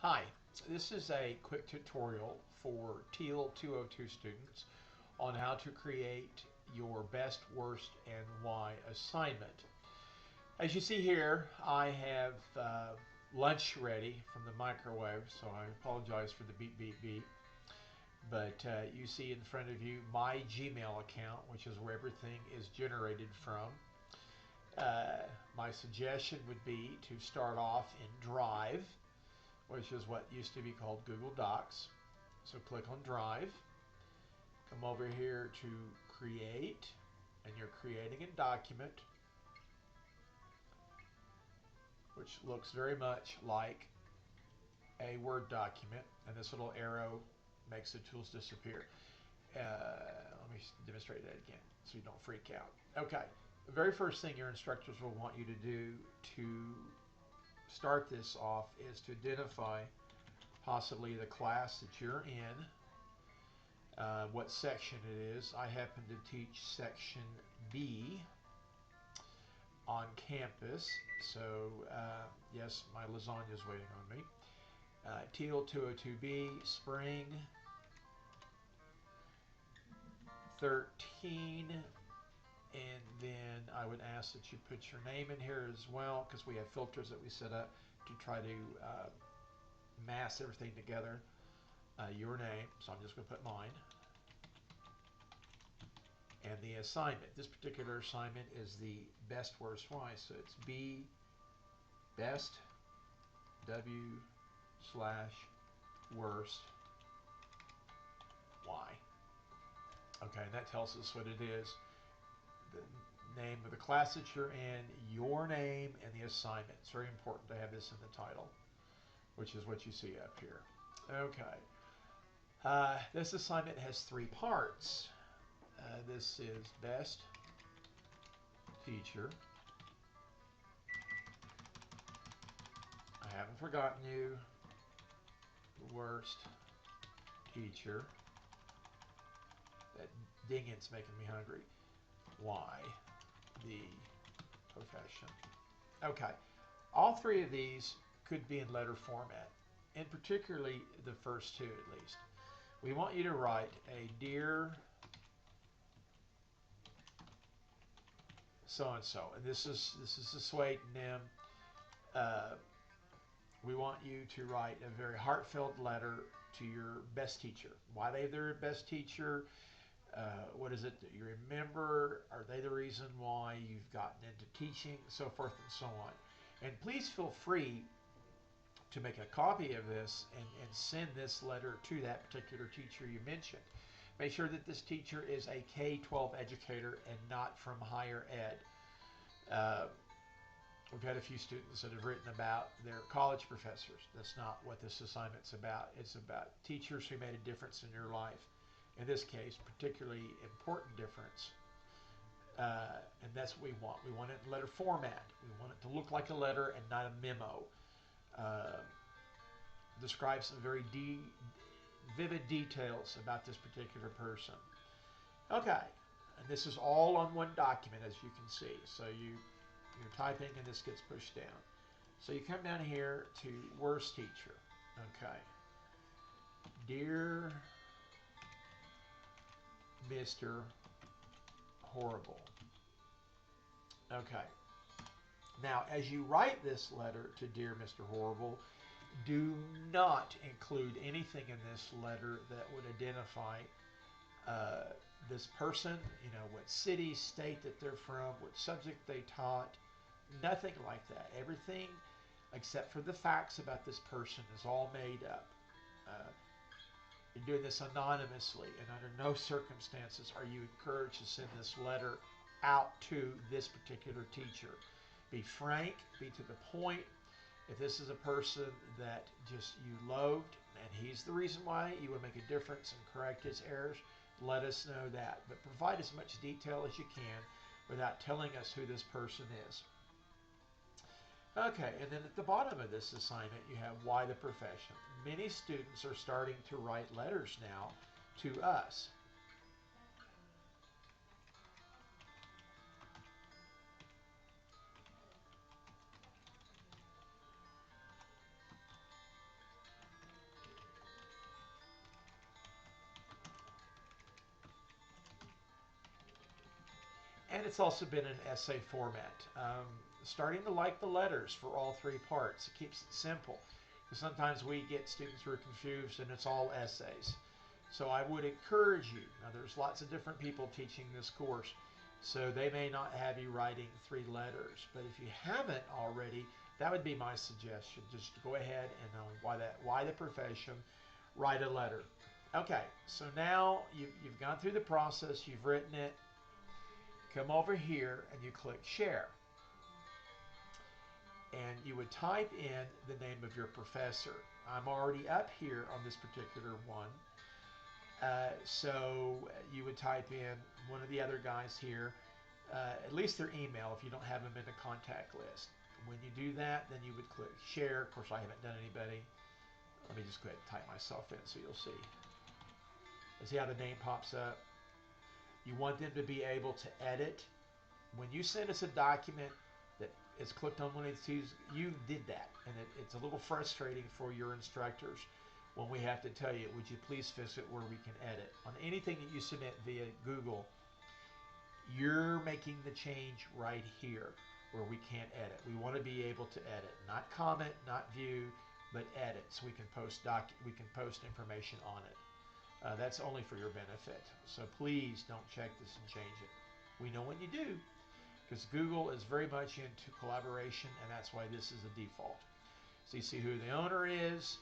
Hi, this is a quick tutorial for Teal 202 students on how to create your best, worst, and why assignment. As you see here, I have lunch ready from the microwave, so I apologize for the beep beep beep. But you see in front of you my Gmail account, which is where everything is generated from. My suggestion would be to start off in Drive, which is what used to be called Google Docs. So click on Drive, come over here to Create, and you're creating a document which looks very much like a Word document, and this little arrow makes the tools disappear. Let me demonstrate that again so you don't freak out. Okay, the very first thing your instructors will want you to do to start this off is to identify possibly the class that you're in, what section it is. I happen to teach section B on campus, so yes, my lasagna is waiting on me. Teal 202B, Spring 13, and then I would ask that you put your name in here as well, because we have filters that we set up to try to mass everything together. Your name, so I'm just going to put mine. And the assignment. This particular assignment is the best, worst, why. So it's B best W slash worst why. Okay, and that tells us what it is. The name of the class that you're in, your name, and the assignment. It's very important to have this in the title, which is what you see up here. Okay. This assignment has three parts. This is best teacher. I haven't forgotten you. Worst teacher. That dinging's making me hungry. Why? The profession. Okay. All three of these could be in letter format, and particularly the first two at least. We want you to write a dear so-and-so, and this is the Swade NIM. We want you to write a very heartfelt letter to your best teacher. Why they're their best teacher, what is it that you remember, are they the reason why you've gotten into teaching, so forth and so on. And please feel free to make a copy of this and send this letter to that particular teacher you mentioned. Make sure that this teacher is a K-12 educator and not from higher ed. We've had a few students that have written about their college professors. That's not what this assignment's about. It's about teachers who made a difference in your life. In this case, particularly important difference. And that's what we want. We want it in letter format. We want it to look like a letter and not a memo. Describe some very vivid details about this particular person. Okay, and this is all on one document, as you can see. So you're typing and this gets pushed down. So you come down here to worst teacher. Okay. Dear Mr. Horrible. Okay. Now, as you write this letter to Dear Mr. Horrible, do not include anything in this letter that would identify this person, what city, state that they're from, what subject they taught, nothing like that. Everything except for the facts about this person is all made up. You're doing this anonymously, and under no circumstances are you encouraged to send this letter out to this particular teacher. Be frank, be to the point. If this is a person that just you loathed and he's the reason why you would make a difference and correct his errors, let us know that. But provide as much detail as you can without telling us who this person is. Okay, and then at the bottom of this assignment you have why the profession. Many students are starting to write letters now to us. And it's also been an essay format. Starting to like the letters for all three parts. It keeps it simple. Because sometimes we get students who are confused and it's all essays. So I would encourage you. Now there's lots of different people teaching this course. So they may not have you writing 3 letters. But if you haven't already, that would be my suggestion. Just go ahead and why the profession, write a letter. Okay, so now you've gone through the process, you've written it. Come over here and you click share. And you would type in the name of your professor. I'm already up here on this particular one. So you would type in one of the other guys here, at least their email if you don't have them in the contact list. When you do that, then you would click share. Of course, I haven't done anybody. Let me just go ahead and type myself in so you'll see. See how the name pops up? You want them to be able to edit. When you send us a document that is clicked on one of these, you did that. And it's a little frustrating for your instructors when we have to tell you, would you please fix it where we can edit. On anything that you submit via Google, you're making the change right here where we can't edit. We want to be able to edit, not comment, not view, but edit, so we can post information on it. That's only for your benefit. So please don't check this and change it. We know when you do, because Google is very much into collaboration, and that's why this is a default. So you see who the owner is,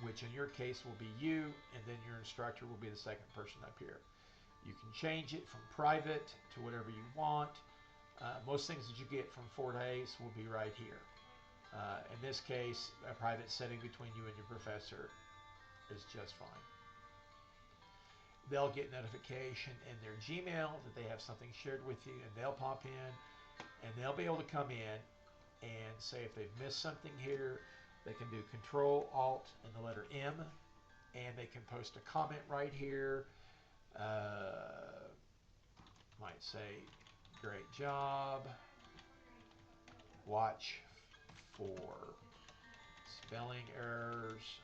which in your case will be you, and then your instructor will be the second person up here. You can change it from private to whatever you want. Most things that you get from Fort Hays will be right here. In this case, a private setting between you and your professor is just fine. They'll get notification in their Gmail that they have something shared with you, and they'll pop in, and they'll be able to come in and say if they've missed something here, they can do Control, Alt, and the letter M, and they can post a comment right here. Might say, great job, watch for spelling errors,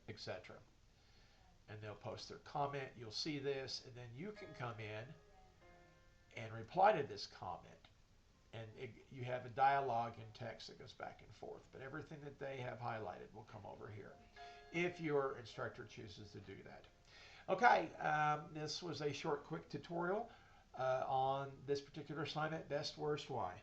etc. And they'll post their comment. You'll see this, and then you can come in and reply to this comment. And you have a dialogue in text that goes back and forth. But everything that they have highlighted will come over here if your instructor chooses to do that. Okay, this was a short, quick tutorial on this particular assignment, best, worst, why.